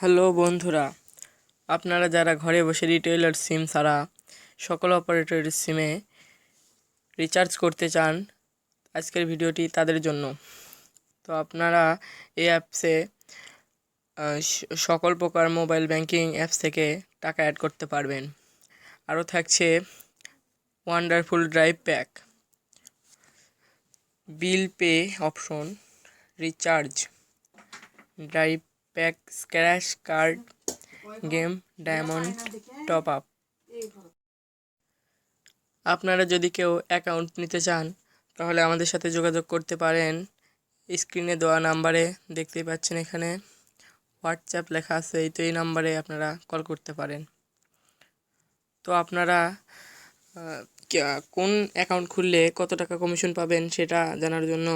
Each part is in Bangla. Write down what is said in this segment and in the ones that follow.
হ্যালো বন্ধুরা, আপনারা যারা ঘরে বসে রিটেইলার সিম ছাড়া সকল অপারেটরের সিমে রিচার্জ করতে চান, আজকের ভিডিওটি তাদের জন্য। তো আপনারা এই অ্যাপসে সকল প্রকার মোবাইল ব্যাংকিং অ্যাপস থেকে টাকা অ্যাড করতে পারবেন। আরও থাকছে wonderful drive pack, bill pay option, recharge, drive pack, scratch card, game, diamond top up. আপনারা যদি কেউ অ্যাকাউন্ট নিতে চান তাহলে আমাদের সাথে যোগাযোগ করতে পারেন। স্ক্রিনে দেওয়া নাম্বারে দেখতেই পাচ্ছেন, এখানে হোয়াটসঅ্যাপ লেখা আছে, এই নাম্বারে আপনারা কল করতে পারেন। তো আপনারা কোন অ্যাকাউন্ট খুললে কত টাকা কমিশন পাবেন সেটা জানার জন্য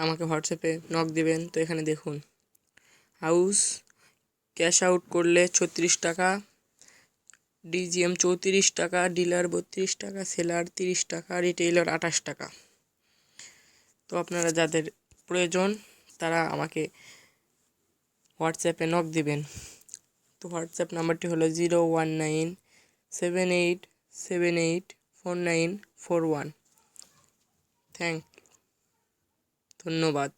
আমাকে হোয়াটসঅ্যাপে নক দিবেন। তো এখানে দেখুন, হাউস ক্যাশ আউট করলে 36 টাকা, ডিজিএম 34 টাকা, ডিলার 32 টাকা, সেলার 30 টাকা, রিটেইলার 28 টাকা। তো আপনারা যাদের প্রয়োজন তারা আমাকে হোয়াটসঅ্যাপে নক দিবেন। তো হোয়াটসঅ্যাপ নাম্বারটি হলো 01978784941। ধন্যবাদ।